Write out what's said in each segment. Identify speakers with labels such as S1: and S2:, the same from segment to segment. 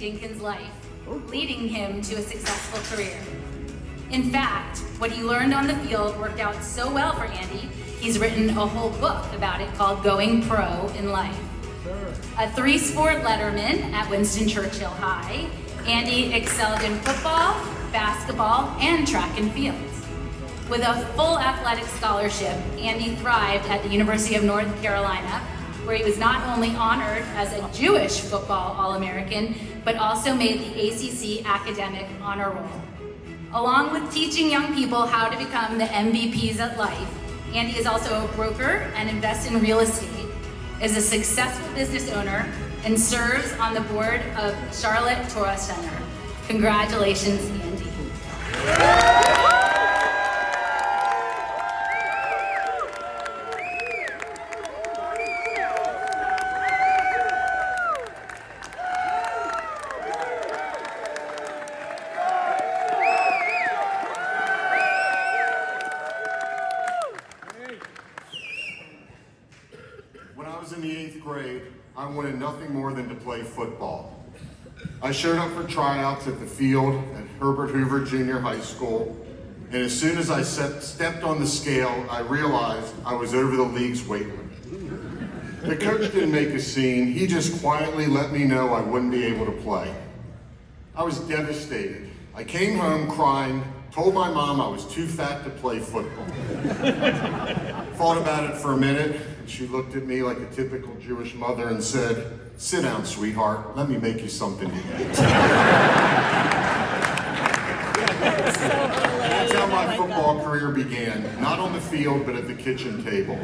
S1: Dinkin's life, leading him to a successful career. In fact, what he learned on the field worked out so well for Andy, he's written a whole book about it called Going Pro in Life. A 3-sport letterman at Winston Churchill High, Andy excelled in football, basketball, and track and field. With a full athletic scholarship, Andy thrived at the University of North Carolina, where he was not only honored as a Jewish football All-American, but also made the ACC Academic Honor Roll. Along with teaching young people how to become the MVPs at life, Andy is also a broker and invests in real estate, is a successful business owner, and serves on the board of Charlotte Torah Center. Congratulations, Andy.
S2: When I was in the 8th grade, I wanted nothing more than to play football. I showed up for tryouts at the field at Herbert Hoover Junior High School, and as soon as I stepped on the scale, I realized I was over the league's weight limit. The coach didn't make a scene, he just quietly let me know I wouldn't be able to play. I was devastated. I came home crying, told my mom I was too fat to play football. Thought about it for a minute, and she looked at me like a typical Jewish mother and said, "Sit down, sweetheart, let me make you something to eat." That's how my football career began, not on the field, but at the kitchen table.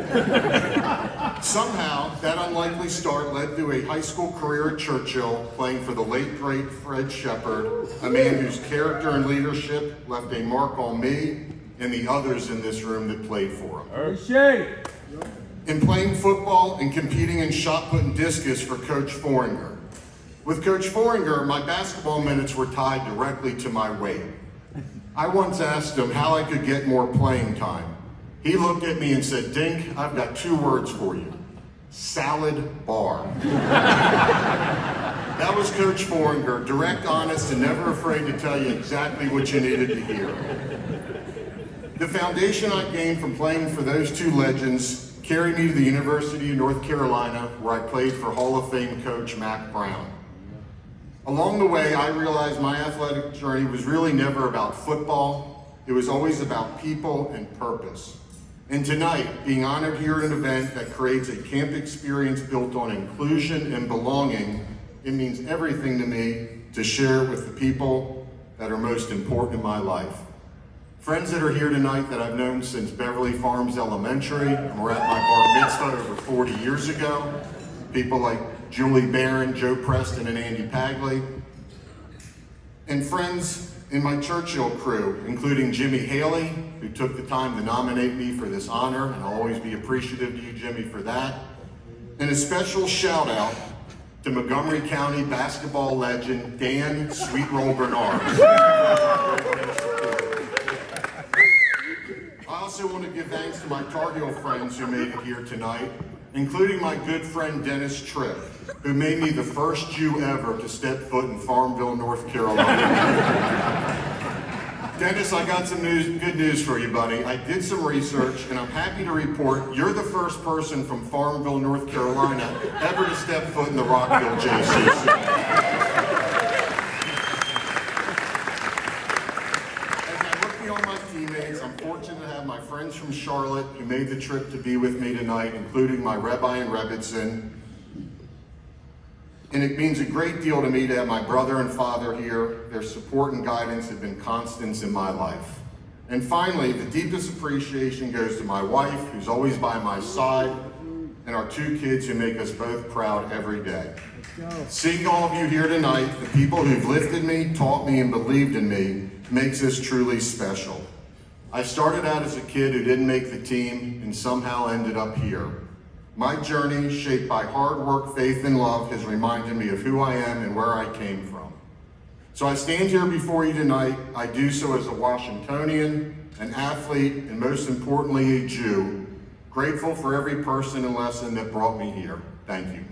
S2: Somehow, that unlikely start led to a high school career at Churchill, playing for the late, great Fred Shepard, a man whose character and leadership left a mark on me and the others in this room that played for him. In playing football and competing in shot put and discus for Coach Foringer. With Coach Foringer, my basketball minutes were tied directly to my weight. I once asked him how I could get more playing time. He looked at me and said, "Dink, I've got 2 words for you. Salad bar." That was Coach Foringer, direct, honest, and never afraid to tell you exactly what you needed to hear. The foundation I gained from playing for those 2 legends carried me to the University of North Carolina, where I played for Hall of Fame coach Mack Brown. Along the way, I realized my athletic journey was really never about football. It was always about people and purpose. And tonight, being honored here at an event that creates a camp experience built on inclusion and belonging, it means everything to me to share it with the people that are most important in my life. Friends that are here tonight that I've known since Beverly Farms Elementary and were at my bar mitzvah over 40 years ago. People like Julie Barron, Joe Preston, and Andy Pagley. And friends in my Churchill crew, including Jimmy Haley, who took the time to nominate me for this honor, and I'll always be appreciative to you, Jimmy, for that. And a special shout out to Montgomery County basketball legend, Dan Sweet Roll Bernard. I also want to give thanks to my Tar Heel friends who made it here tonight, including my good friend Dennis Tripp, who made me the first Jew ever to step foot in Farmville, North Carolina. Dennis, I got some good news for you, buddy. I did some research, and I'm happy to report you're the first person from Farmville, North Carolina ever to step foot in the Rockville JCC. I'm fortunate to have my friends from Charlotte who made the trip to be with me tonight, including my Rebbe and Rebbitzin. And it means a great deal to me to have my brother and father here. Their support and guidance have been constants in my life. And finally, the deepest appreciation goes to my wife, who's always by my side, and our 2 kids who make us both proud every day. Seeing all of you here tonight, the people who've lifted me, taught me, and believed in me, makes this truly special. I started out as a kid who didn't make the team and somehow ended up here. My journey, shaped by hard work, faith, and love, has reminded me of who I am and where I came from. So I stand here before you tonight. I do so as a Washingtonian, an athlete, and most importantly, a Jew, grateful for every person and lesson that brought me here. Thank you.